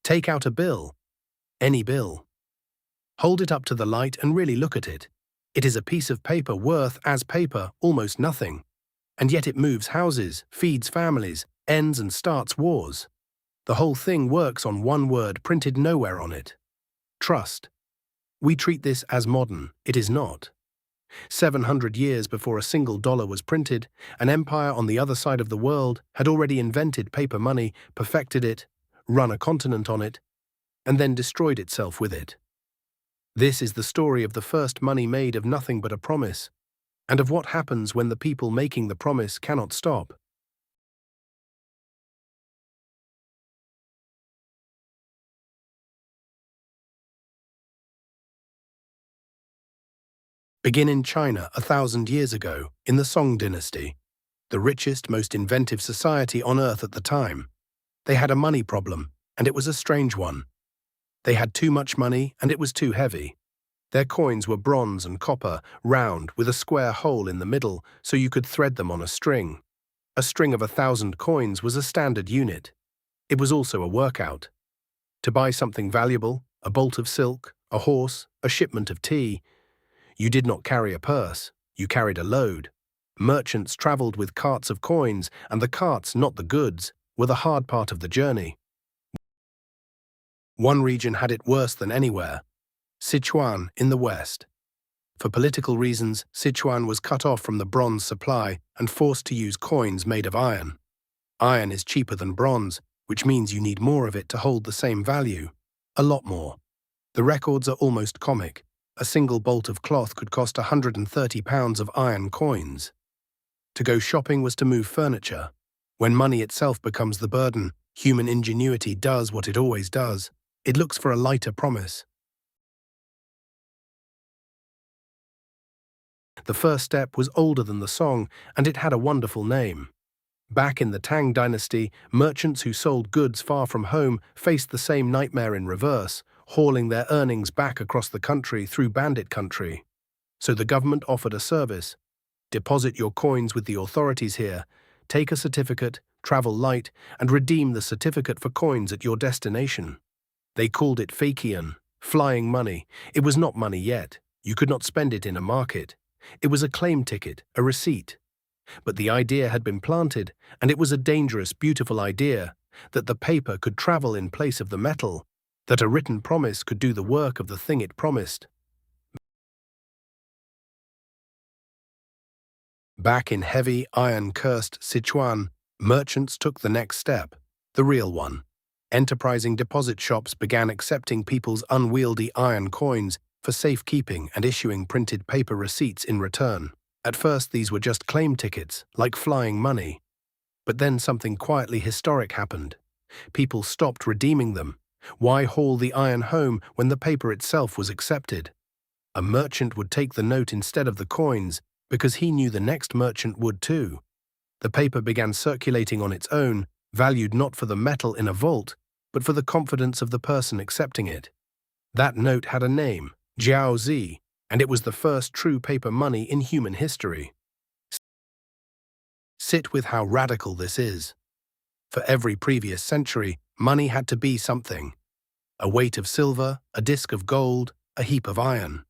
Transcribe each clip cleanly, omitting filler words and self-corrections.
Take out a bill, any bill. Hold it up to the light and really look at it. It is a piece of paper worth, as paper, almost nothing. And yet it moves houses, feeds families, ends and starts wars. The whole thing works on one word printed nowhere on it: trust. We treat this as modern. It is not. 700 years before a single dollar was printed, an empire on the other side of the world had already invented paper money, perfected it, run a continent on it, and then destroyed itself with it. This is the story of the first money made of nothing but a promise, and of what happens when the people making the promise cannot stop. Begin in China 1,000 years ago, in the Song dynasty, the richest, most inventive society on earth at the time. They had a money problem, and it was a strange one. They had too much money, and it was too heavy. Their coins were bronze and copper, round, with a square hole in the middle, so you could thread them on a string. A string of 1,000 coins was a standard unit. It was also a workout. To buy something valuable, a bolt of silk, a horse, a shipment of tea, you did not carry a purse, you carried a load. Merchants traveled with carts of coins, and the carts, not the goods, were the hard part of the journey. One region had it worse than anywhere: Sichuan in the west. For political reasons, Sichuan was cut off from the bronze supply and forced to use coins made of iron. Iron is cheaper than bronze, which means you need more of it to hold the same value. A lot more. The records are almost comic. A single bolt of cloth could cost 130 pounds of iron coins. To go shopping was to move furniture. When money itself becomes the burden, human ingenuity does what it always does. It looks for a lighter promise. The first step was older than the song, and it had a wonderful name. Back in the Tang dynasty, merchants who sold goods far from home faced the same nightmare in reverse, hauling their earnings back across the country through bandit country. So the government offered a service. Deposit your coins with the authorities here, take a certificate, travel light, and redeem the certificate for coins at your destination. They called it fakian, flying money. It was not money yet. You could not spend it in a market. It was a claim ticket, a receipt. But the idea had been planted, and it was a dangerous, beautiful idea, that the paper could travel in place of the metal, that a written promise could do the work of the thing it promised. Back in heavy, iron-cursed Sichuan, merchants took the next step, the real one. Enterprising deposit shops began accepting people's unwieldy iron coins for safekeeping and issuing printed paper receipts in return. At first, these were just claim tickets, like flying money. But then something quietly historic happened. People stopped redeeming them. Why haul the iron home when the paper itself was accepted? A merchant would take the note instead of the coins because he knew the next merchant would too. The paper began circulating on its own, valued not for the metal in a vault, but for the confidence of the person accepting it. That note had a name, Jiaozi, and it was the first true paper money in human history. Sit with how radical this is. For every previous century, money had to be something. A weight of silver, a disc of gold, a heap of iron.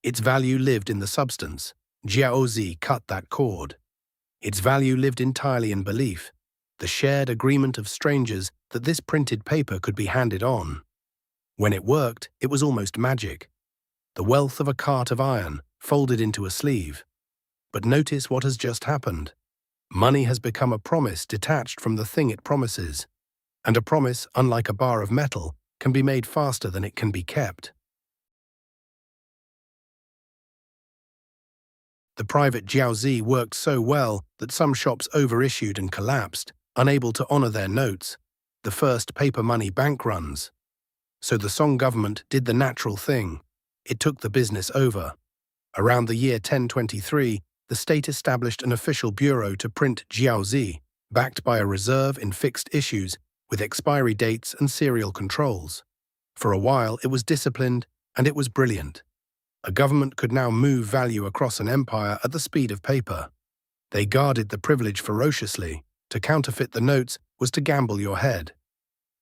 Its value lived in the substance. Jiaozi cut that cord. Its value lived entirely in belief, the shared agreement of strangers that this printed paper could be handed on. When it worked, it was almost magic. The wealth of a cart of iron, folded into a sleeve. But notice what has just happened. Money has become a promise detached from the thing it promises. And a promise, unlike a bar of metal, can be made faster than it can be kept. The private Jiaozi worked so well that some shops overissued and collapsed, unable to honor their notes, the first paper money bank runs. So the Song government did the natural thing. It took the business over. Around the year 1023, the state established an official bureau to print Jiaozi, backed by a reserve in fixed issues with expiry dates and serial controls. For a while, it was disciplined, and it was brilliant. A government could now move value across an empire at the speed of paper. They guarded the privilege ferociously. To counterfeit the notes was to gamble your head.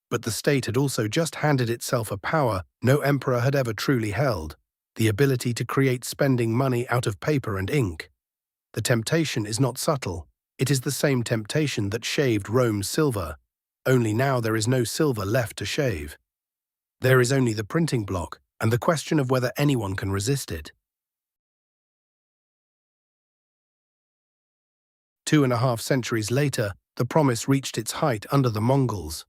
But the state had also just handed itself a power no emperor had ever truly held, the ability to create spending money out of paper and ink. The temptation is not subtle. It is the same temptation that shaved Rome's silver, only now there is no silver left to shave. There is only the printing block and the question of whether anyone can resist it. 2.5 centuries later, the promise reached its height under the Mongols.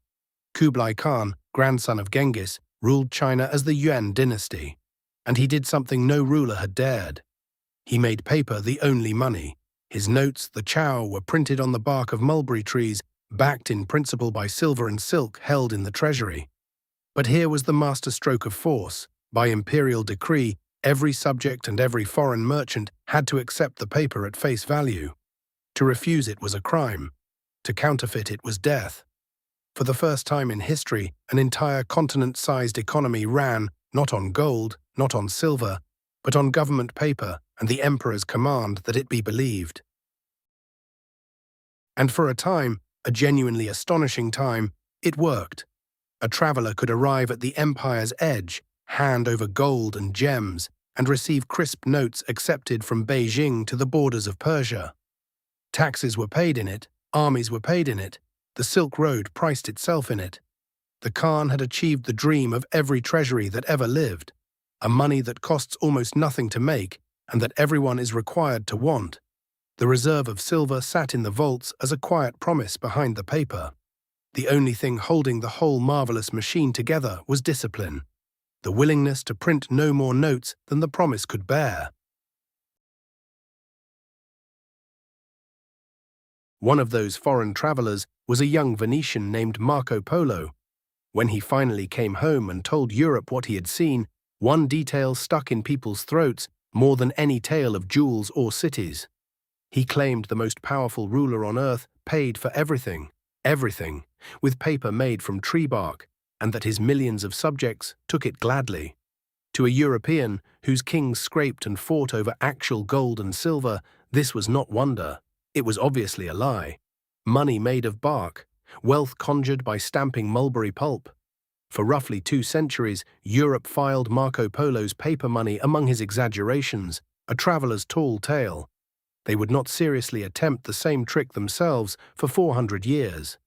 Kublai Khan, grandson of Genghis, ruled China as the Yuan dynasty, and he did something no ruler had dared. He made paper the only money. His notes, the chow, were printed on the bark of mulberry trees, backed in principle by silver and silk held in the treasury. But here was the masterstroke of force. By imperial decree, every subject and every foreign merchant had to accept the paper at face value. To refuse it was a crime. To counterfeit it was death. For the first time in history, an entire continent-sized economy ran not on gold, not on silver, but on government paper and the emperor's command that it be believed. And for a time, a genuinely astonishing time, it worked. A traveler could arrive at the empire's edge, hand over gold and gems, and receive crisp notes accepted from Beijing to the borders of Persia. Taxes were paid in it, armies were paid in it, the Silk Road priced itself in it. The Khan had achieved the dream of every treasury that ever lived, a money that costs almost nothing to make and that everyone is required to want. The reserve of silver sat in the vaults as a quiet promise behind the paper. The only thing holding the whole marvelous machine together was discipline, the willingness to print no more notes than the promise could bear. One of those foreign travelers was a young Venetian named Marco Polo. When he finally came home and told Europe what he had seen, one detail stuck in people's throats more than any tale of jewels or cities. He claimed the most powerful ruler on earth paid for everything, with paper made from tree bark, and that his millions of subjects took it gladly. To a European whose kings scraped and fought over actual gold and silver, this was not wonder. It was obviously a lie. Money made of bark, wealth conjured by stamping mulberry pulp. For roughly 2 centuries, Europe filed Marco Polo's paper money among his exaggerations, a traveler's tall tale. They would not seriously attempt the same trick themselves for 400 years.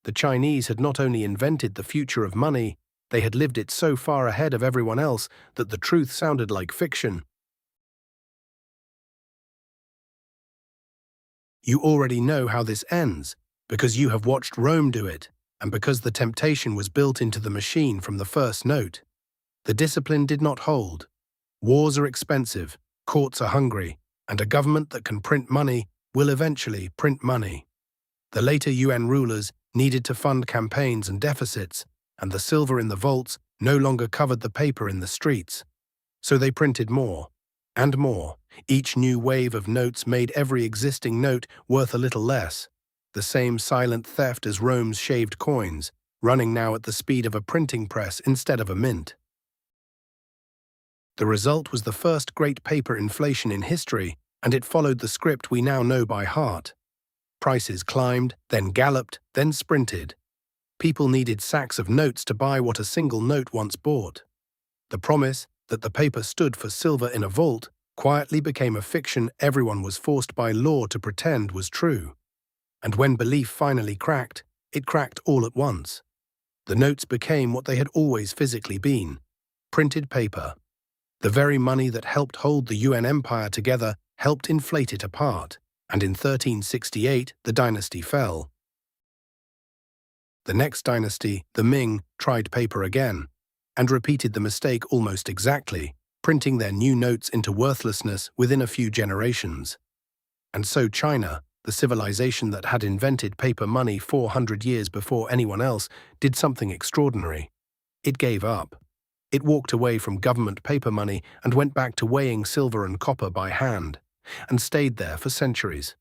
The Chinese had not only invented the future of money, they had lived it so far ahead of everyone else that the truth sounded like fiction. You already know how this ends, because you have watched Rome do it, and because the temptation was built into the machine from the first note. The discipline did not hold. Wars are expensive, courts are hungry, and a government that can print money will eventually print money. The later UN rulers needed to fund campaigns and deficits, and the silver in the vaults no longer covered the paper in the streets. So they printed more and more. Each new wave of notes made every existing note worth a little less. The same silent theft as Rome's shaved coins, running now at the speed of a printing press instead of a mint. The result was the first great paper inflation in history, and it followed the script we now know by heart. Prices climbed, then galloped, then sprinted. People needed sacks of notes to buy what a single note once bought. The promise that the paper stood for silver in a vault quietly became a fiction everyone was forced by law to pretend was true. And when belief finally cracked, it cracked all at once. The notes became what they had always physically been: printed paper. The very money that helped hold the Yuan Empire together helped inflate it apart, and in 1368 the dynasty fell. The next dynasty, the Ming, tried paper again, and repeated the mistake almost exactly, printing their new notes into worthlessness within a few generations. And so China, the civilization that had invented paper money 400 years before anyone else, did something extraordinary. It gave up. It walked away from government paper money and went back to weighing silver and copper by hand, and stayed there for centuries.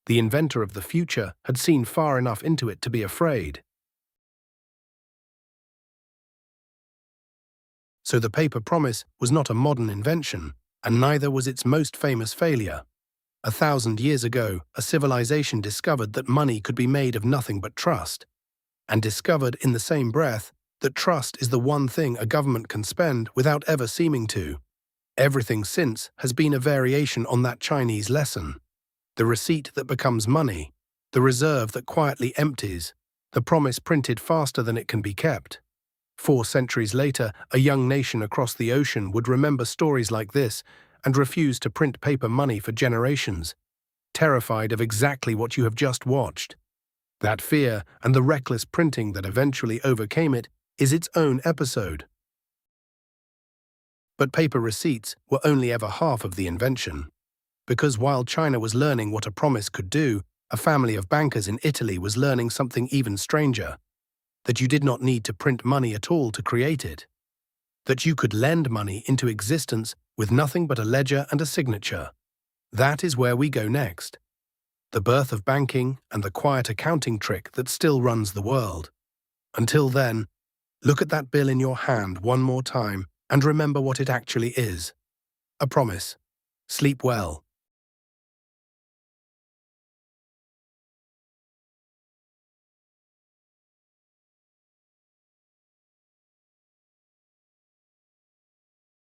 The inventor of the future had seen far enough into it to be afraid. So the paper promise was not a modern invention, and neither was its most famous failure. 1,000 years ago, a civilization discovered that money could be made of nothing but trust. and discovered in the same breath that trust is the one thing a government can spend without ever seeming to. Everything since has been a variation on that Chinese lesson. The receipt that becomes money, the reserve that quietly empties, the promise printed faster than it can be kept. 4 centuries later, a young nation across the ocean would remember stories like this and refuse to print paper money for generations, terrified of exactly what you have just watched. That fear and the reckless printing that eventually overcame it is its own episode. But paper receipts were only ever half of the invention. Because while China was learning what a promise could do, a family of bankers in Italy was learning something even stranger: that you did not need to print money at all to create it. That you could lend money into existence with nothing but a ledger and a signature. That is where we go next. The birth of banking and the quiet accounting trick that still runs the world. Until then, look at that bill in your hand one more time and remember what it actually is. A promise. Sleep well.